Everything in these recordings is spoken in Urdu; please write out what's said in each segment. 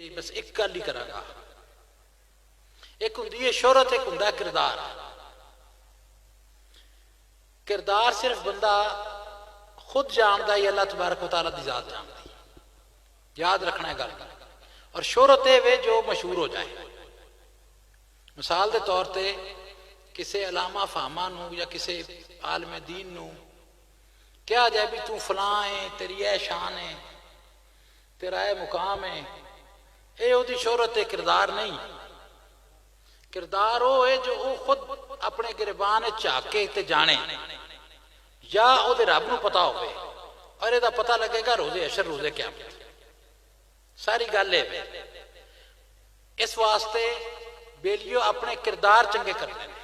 بس ایک گل ہی کرا گا. ایک ہوندی ہے شہرت، ایک ہوندا ہے کردار. کردار صرف بندہ خود جاندا ہے یا اللہ تبارک و تعالیٰ دی ذات جاندا ہے. یاد رکھنا ہے گل. اور شہرت ہے وہ جو مشہور ہو جائے. مثال دے طور تے کسے علامہ فہمہ نو یا کسے عالم دین نو کیا جائے بھی تو فلاں ہے، تیری اے شان ہے، تیرا اے مقام ہے، اے او دی شہرت ہے. کردار نہیں. کردار وہ ہے جو وہ خود اپنے گربان جھاک کے تے جانے یا او دے رب نو پتا ہوئے اور یہ پتہ لگے گا روزے حشر روزے قیامت. ساری گل ہے. اس واسطے بیلیو اپنے کردار چنگے کرتے ہیں.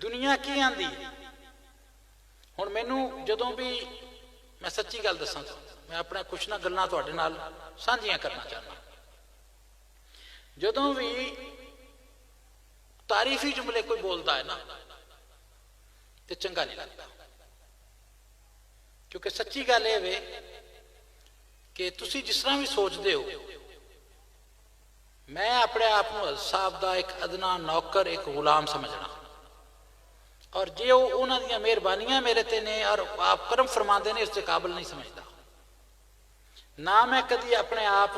دنیا کی آندی ہن مینوں جدوں بھی میں سچی گل دساں تو میں اپنے کچھ نہ گلاں تہاڈے نال سانجھیاں کرنا چاہنا. جدوں بھی تعریفی جملے کوئی بولتا ہے نا تو چنگا نہیں لگتا. کیونکہ سچی گل یہ کہ تسی جس طرح بھی سوچتے ہو میں اپنے آپ صاحب دا ایک ادنا نوکر، ایک غلام سمجھنا. اور جے انہاں دیاں مہربانیاں میرے تے نے اور آپ کرم فرما دے نے اس سے قابل نہیں سمجھتا. نہ میں کدی اپنے آپ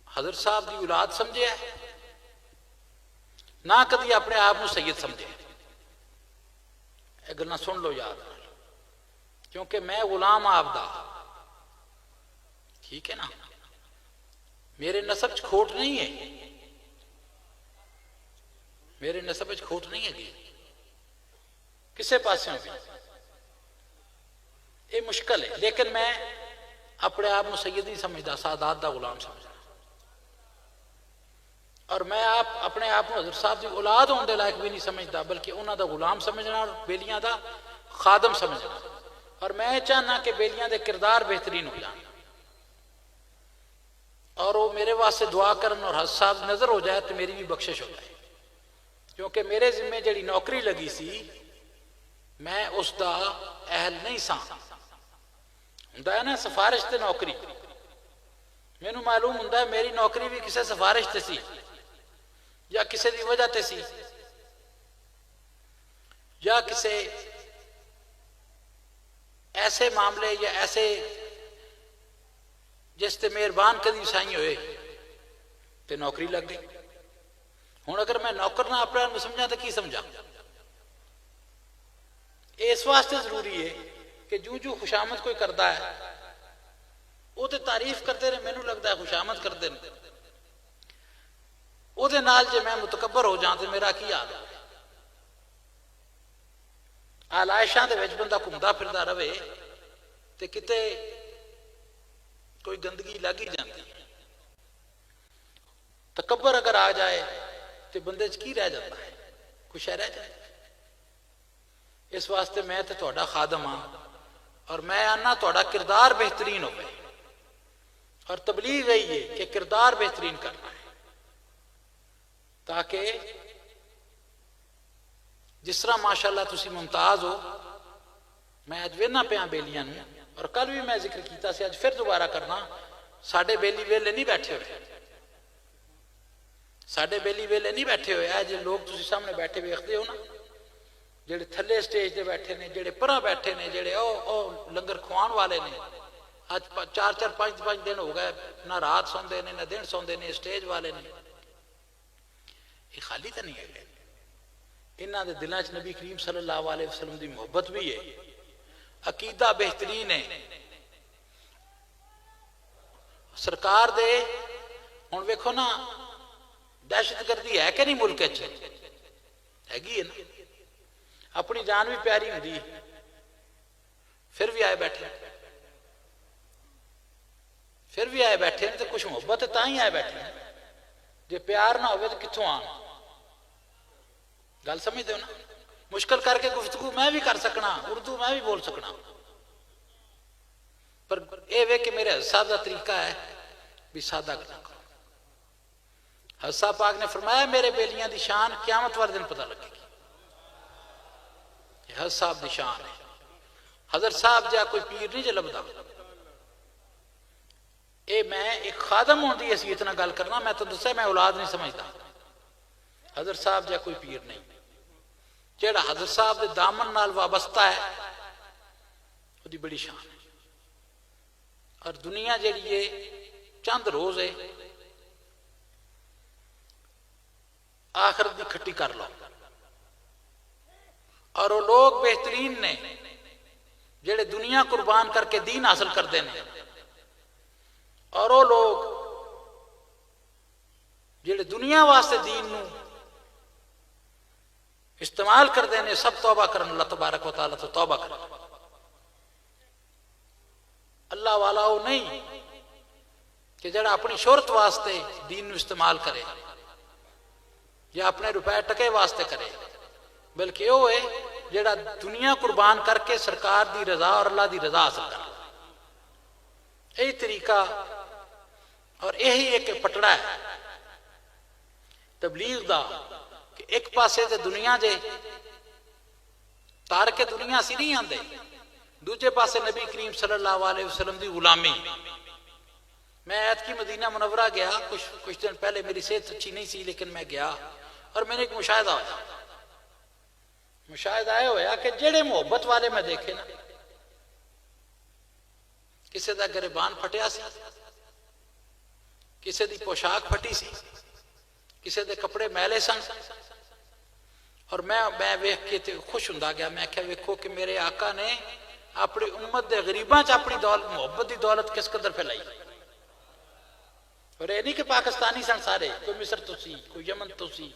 حضرت صاحب دی اولاد سمجھے نہ کدی اپنے آپ سید سمجھے. یہ گلاں سن لو یاد. کیونکہ میں غلام آپ دا. ٹھیک ہے نا. میرے نسب چ کھوٹ نہیں ہے. میرے نسب چ کھوٹ نہیں ہے کسے پاسوں بھی. یہ مشکل ہے. لیکن میں اپنے آپ سید نہیں سمجھتا، سادات دا غلام سمجھتا. اور میں اپنے آپ حضرت صاحب دی اولاد ہونے دے لائق بھی نہیں سمجھتا، بلکہ انہاں دا غلام سمجھنا اور بیلیاں دا خادم سمجھنا. اور میں چاہنا کہ بیلیاں دے کردار بہترین ہو جائیں اور وہ میرے واسطے دعا کرن اور حضرت صاحب نظر ہو جائے تو میری بھی بخشش ہو جائے. کیونکہ میرے ذمہ جڑی نوکری لگی سی میں اس دا اہل نہیں سا. ہوندا ہے نا سفارش تے نوکری. مینوں معلوم ہوندا ہے میری نوکری بھی کسے سفارش تے سی یا کسے دی وجہ تے سی یا کسے ایسے معاملے یا ایسے جس تے مہربان کدی سائیں ہوئے تے نوکری لگ گئی. ہوں اگر میں نوکر نہ اپنے آپ سمجھا تو کی سمجھا. اس واسطے ضروری ہے کہ جو خوشامد کوئی کرتا ہے وہ تو تعریف کرتے رہے. مینوں لگتا ہے خوشامد کرتے ہیں وہ جے میں متکبر ہو جاؤں تو میرا کی حال ہے. آلائشاں دے وچ بندہ گھومتا پھردا رہے تو کتے کوئی گندگی لگ ہی جاتی. تکبر اگر آ جائے تو بندے چ کی رہ جاتا ہے؟ کچھ رہ جائے. اس واسطے میں تو تہاڈا خادم ہاں اور میں آنا تہاڈا کردار بہترین ہوئے. اور تبلیغ یہی ہے کہ کردار بہترین کرنا ہے تاکہ جس طرح ماشاءاللہ تسی ممتاز ہو. میں اج وینا پیاں بیلیاں نوں اور کل بھی میں ذکر کیتا سی، اج پھر دوبارہ کرنا. ساڈے بیلی ویلے نہیں بیٹھے ہوئے. ساڈے بیلی ویلے نہیں بیٹھے ہوئے. اج لوگ تسی سامنے بیٹھے ویکھدے ہو نا جڑے تھلے سٹیج تے بیٹھے نے، جڑے پراں بیٹھے نے، جڑے او لنگر کھوان والے نے. اج 4-5 دن ہو گئے نہ رات سوندے نے نہ دن سوندے نے. سٹیج والے نے یہ خالی تو نہیں ہے. انہاں دے دلاں چ نبی کریم صلی اللہ علیہ وسلم دی محبت بھی ہے، عقیدہ بہترین ہے. سرکار دے ہن ویکھو نا دہشت گردی ہے کہ نہیں ملک چ؟ ہیگی ہے نا. اپنی جان بھی پیاری ہوندی پھر بھی آئے بیٹھے. پھر بھی آئے بیٹھے تو کچھ محبت تاں ہی آئے بیٹھے. جے پیار نہ ہوئے تو کتوں آن؟ گل سمجھتے ہو نا. مشکل کر کے گفتگو میں بھی کر سکنا، اردو میں بھی بول سکنا، پر اے وے کہ میرے حضرت صاحب کا طریقہ ہے بھی سادہ کرنا. حضرت صاحب پاک نے فرمایا میرے بیلیاں دی شان قیامت والے دن پتہ لگے گی. یہ حضرت صاحب دی شان ہے. حضرت صاحب جا کوئی پیر نہیں جو لبدا. یہ میں ایک خادم ہونے کی حیثیت نہ گل کرنا. میں تو دسیا میں اولاد نہیں سمجھتا. حضرت صاحب جا کوئی پیر نہیں. جیڑا حضرت صاحب دے دامن نال وابستہ ہے وہ دی بڑی شان ہے. اور دنیا جیڑی ہے چند روز ہے، آخرت دی کھٹی کر لو. اور وہ لوگ بہترین نے جڑے دنیا قربان کر کے دین حاصل کرتے ہیں، اور وہ لوگ جڑے دنیا واسطے دین نو استعمال کرتے ہیں سب توبہ کرن. اللہ تبارک و تعالیٰ تو توبہ کرن. اللہ والا وہ نہیں کہ جڑا اپنی شہرت واسطے دین نو استعمال کرے یا اپنے روپے ٹکے واسطے کرے، بلکہ وہ ہے جڑا دنیا قربان کر کے سرکار دی رضا اور اللہ دی رضا حاصل کرے. یہی طریقہ اور یہی ایک پٹڑا ہے تبلیغ دا کہ ایک پاسے تے دنیا جے تار کے دنیا سی نہیں آندے، دوجے پاسے نبی کریم صلی اللہ علیہ وسلم دی غلامی. میں ایت کی مدینہ منورہ گیا کچھ دن پہلے. میری صحت اچھی نہیں سی لیکن میں گیا اور میں نے ایک مشاہدہ ہوا. مشاہدہ یہ ہوا کہ جڑے محبت والے میں دیکھے نا، کسی دا گریبان پھٹیا سی، کسی دی پوشاک پھٹی سی، کسی دے کپڑے میلے سن. اور میں ویکھ کے تے خوش ہوندا گیا. میں کہا ویکھو کہ میرے آقا نے اپنی امت دے غریباں چ اپنی دولت، محبت دی دولت کس قدر پھیلائی. اور یہ نہیں کہ پاکستانی سن سارے، کوئی مصر تو سی، کوئی یمن تو سی،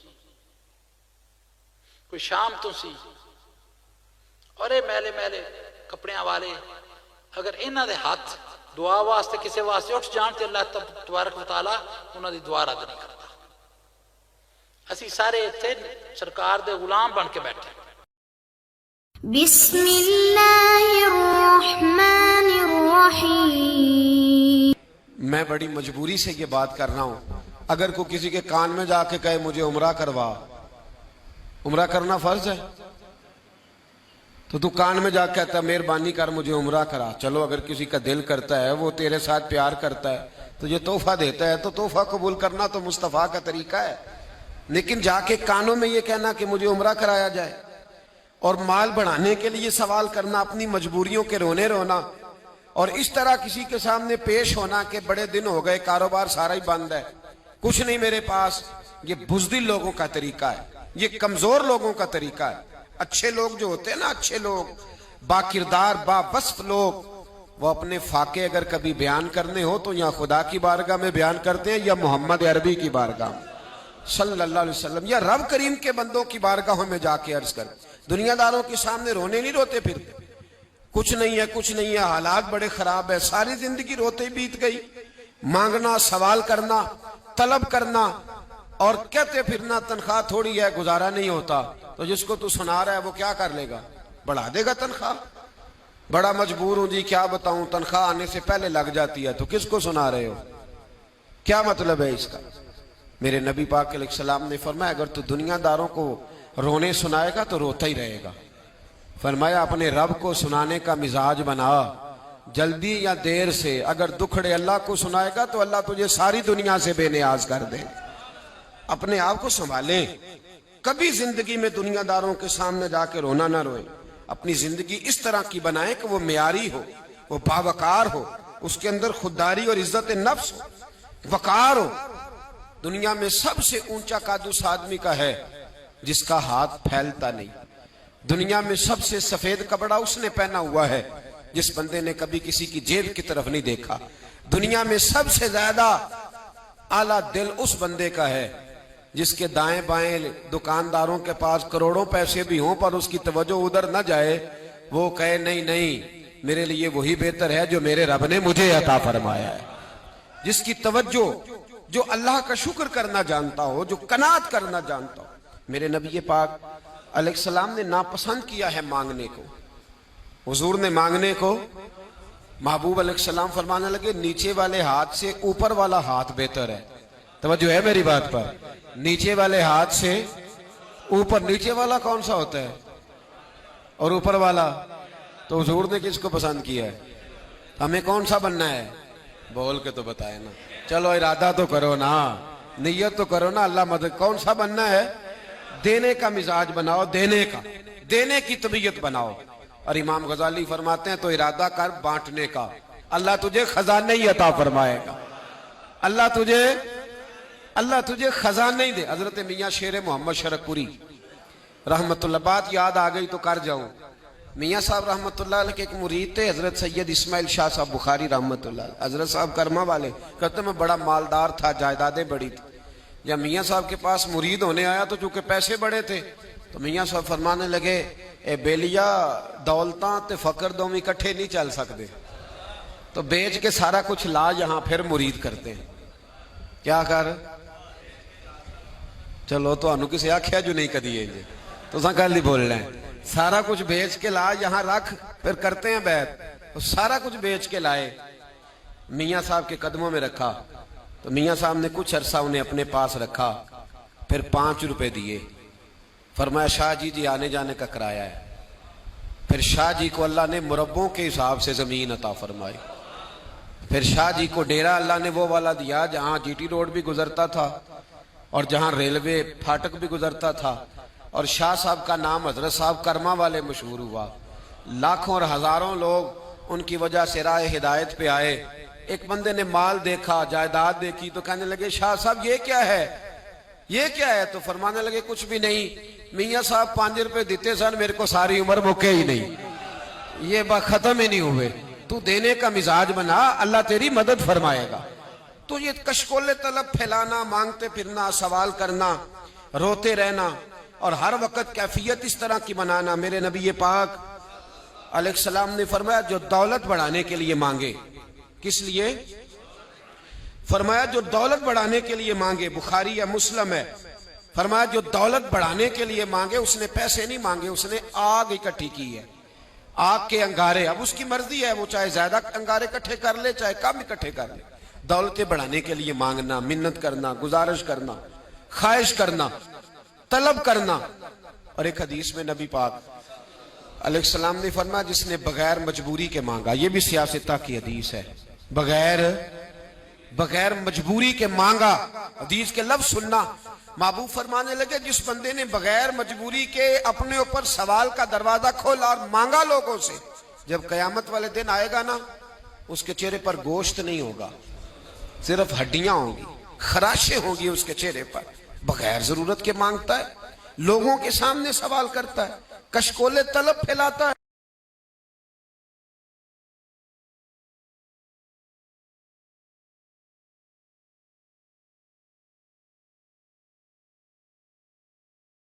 کوئی شام تو سی. اور یہ میلے میلے کپڑیاں والے اگر انہاں دے ہاتھ دعا واسطے کسی واسطے اٹھ جان تے اللہ تبارک و تعالیٰ انہاں دی دعا رد نہیں کرتا. اسی سارے اتنے سرکار دے غلام بن کے بیٹھے. بسم اللہ الرحمن الرحیم. میں بڑی مجبوری سے یہ بات کر رہا ہوں. اگر کوئی کسی کے کان میں جا کے کہے مجھے عمرہ کروا، عمرہ کرنا فرض ہے تو کان میں جا کے کہتا ہے مہربانی کر مجھے عمرہ کرا. چلو اگر کسی کا دل کرتا ہے، وہ تیرے ساتھ پیار کرتا ہے تو یہ تحفہ دیتا ہے تو تحفہ قبول کرنا تو مصطفیٰ کا طریقہ ہے. لیکن جا کے کانوں میں یہ کہنا کہ مجھے عمرہ کرایا جائے اور مال بڑھانے کے لیے سوال کرنا، اپنی مجبوریوں کے رونے رونا، اور اس طرح کسی کے سامنے پیش ہونا کہ بڑے دن ہو گئے کاروبار سارا ہی بند ہے، کچھ نہیں میرے پاس. یہ بزدل لوگوں کا طریقہ ہے، یہ کمزور لوگوں کا طریقہ ہے. اچھے لوگ جو ہوتے ہیں نا، اچھے لوگ، با کردار، با وصف لوگ، وہ اپنے فاقے اگر کبھی بیان کرنے ہو تو یا خدا کی بارگاہ میں بیان کرتے ہیں یا محمد عربی کی بارگاہ میں صلی اللہ علیہ وسلم یا رب کریم کے بندوں کی بارگاہوں میں جا کے عرض کر. دنیا داروں کے سامنے رونے نہیں روتے پھرتے. کچھ نہیں ہے، کچھ نہیں ہے، حالات بڑے خراب ہے. ساری زندگی روتے بیت گئی. مانگنا، سوال کرنا، طلب کرنا اور کہتے پھرنا تنخواہ تھوڑی ہے، گزارا نہیں ہوتا. تو جس کو تو سنا رہا ہے وہ کیا کر لے گا؟ بڑھا دے گا تنخواہ. بڑا مجبور ہوں جی، کیا بتاؤں، تنخواہ آنے سے پہلے لگ جاتی ہے. تو کس کو سنا رہے ہو؟ کیا مطلب ہے اس کا؟ میرے نبی پاک علیہ السلام نے فرمایا اگر تو دنیا داروں کو رونے سنائے گا تو روتا ہی رہے گا. فرمایا اپنے رب کو سنانے کا مزاج بنا، جلدی یا دیر سے. اگر دکھڑے اللہ کو سنائے گا تو اللہ تجھے ساری دنیا سے بے نیاز کر دے. اپنے آپ کو سنبھالیں. کبھی زندگی میں دنیا داروں کے سامنے جا کے رونا نہ روئیں. اپنی زندگی اس طرح کی بنائیں کہ وہ معیاری ہو، وہ باوقار ہو، اس کے اندر خودداری اور عزت نفس ہو، وقار ہو. دنیا میں سب سے اونچا قد اس آدمی کا ہے جس کا ہاتھ پھیلتا نہیں. دنیا میں سب سے سفید کپڑا اس نے پہنا ہوا ہے جس بندے نے کبھی کسی کی جیب کی طرف نہیں دیکھا. دنیا میں سب سے زیادہ اعلیٰ دل اس بندے کا ہے جس کے دائیں بائیں دکانداروں کے پاس کروڑوں پیسے بھی ہوں پر اس کی توجہ ادھر نہ جائے. وہ کہے نہیں نہیں، میرے لیے وہی بہتر ہے جو میرے رب نے مجھے عطا فرمایا ہے. جس کی توجہ، جو اللہ کا شکر کرنا جانتا ہو، جو قناعت کرنا جانتا ہو. میرے نبی پاک علیہ السلام نے ناپسند کیا ہے مانگنے کو. حضور نے مانگنے کو، محبوب علیہ السلام فرمانے لگے نیچے والے ہاتھ سے اوپر والا ہاتھ بہتر ہے. توجہ ہے میری بات پر؟ نیچے والے ہاتھ سے اوپر. نیچے والا کون سا ہوتا ہے اور اوپر والا؟ تو حضور نے کس کو پسند کیا ہے؟ ہمیں کون سا بننا ہے؟ بول کے تو بتائے نا. چلو ارادہ تو کرو نا, نیت تو کرو نا. اللہ مدد. کون سا بننا ہے؟ دینے کا مزاج بناؤ, دینے کی طبیعت بناؤ. اور امام غزالی فرماتے ہیں تو ارادہ کر بانٹنے کا, اللہ تجھے خزانے ہی عطا فرمائے گا. اللہ تجھے خزانے ہی دے. حضرت میاں شیر محمد شرکپوری رحمت اللہ, بات یاد آ گئی تو کر جاؤں. میاں صاحب رحمت اللہ علیہ کے ایک مرید تھے حضرت سید اسماعیل شاہ صاحب بخاری رحمت اللہ علیہ. حضرت صاحب کرما والے, کہتے میں بڑا مالدار تھا, جائیدادیں بڑی تھی. جب میاں صاحب کے پاس مرید ہونے آیا تو چونکہ پیسے بڑے تھے تو میاں صاحب فرمانے لگے, اے بیلیا دولتاں تے فقر دومی اکٹھے نہیں چل سکتے, تو بیچ کے سارا کچھ لا یہاں پھر مرید کرتے ہیں. کیا کر چلو تو انہوں کسی آکھیا جو نہیں کدی ہے تو ساں کل ہی بول رہے ہیں, سارا کچھ بیچ کے لا یہاں رکھ پھر کرتے ہیں بیعت. تو سارا کچھ بیچ کے لائے, میاں صاحب کے قدموں میں رکھا. تو میاں صاحب نے کچھ عرصہ انہیں اپنے پاس رکھا, پھر 5 روپے دیے. فرمایا شاہ جی آنے جانے کا کرایہ ہے. پھر شاہ جی کو اللہ نے مربوں کے حساب سے زمین عطا فرمائی. پھر شاہ جی کو ڈیرا اللہ نے وہ والا دیا جہاں جی ٹی روڈ بھی گزرتا تھا اور جہاں ریلوے پھاٹک بھی گزرتا تھا. اور شاہ صاحب کا نام حضرت صاحب کرما والے مشہور ہوا. لاکھوں اور ہزاروں لوگ ان کی وجہ سے راہ ہدایت پہ آئے. ایک بندے نے مال دیکھا, جائیداد دیکھی تو کہنے لگے شاہ صاحب یہ کیا ہے؟ تو فرمانے لگے کچھ بھی نہیں, میاں صاحب 5 روپے دیتے سن, میرے کو ساری عمر مکے ہی نہیں, یہ بات ختم ہی نہیں ہوئے. تو دینے کا مزاج بنا, اللہ تیری مدد فرمائے گا. تو یہ کشکول طلب پھیلانا, مانگتے پھرنا, سوال کرنا, روتے رہنا اور ہر وقت کیفیت اس طرح کی بنانا. میرے نبی پاک علیہ السلام نے فرمایا جو دولت بڑھانے کے لیے مانگے. کس لیے؟ فرمایا جو دولت بڑھانے کے لیے مانگے. بخاری یا مسلم ہے. فرمایا جو دولت بڑھانے کے لیے مانگے, اس نے پیسے نہیں مانگے, اس نے آگ اکٹھی کی ہے, آگ کے انگارے. اب اس کی مرضی ہے, وہ چاہے زیادہ انگارے اکٹھے کر لے چاہے کم اکٹھے کر لے. دولتیں بڑھانے کے لیے مانگنا, منت کرنا, گزارش کرنا, خواہش کرنا, طلب کرنا. اور ایک حدیث میں نبی پاک علیہ السلام نے فرمایا جس نے بغیر مجبوری کے مانگا, یہ بھی سیاستہ کی حدیث ہے, بغیر مجبوری کے مانگا. حدیث کے لفظ سننا. محبوب فرمانے لگے جس بندے نے بغیر مجبوری کے اپنے اوپر سوال کا دروازہ کھولا اور مانگا لوگوں سے, جب قیامت والے دن آئے گا نا, اس کے چہرے پر گوشت نہیں ہوگا, صرف ہڈیاں ہوں گی, خراشیں ہوں گی اس کے چہرے پر. بغیر ضرورت کے مانگتا ہے, لوگوں کے سامنے سوال کرتا ہے, کشکول طلب پھیلاتا ہے.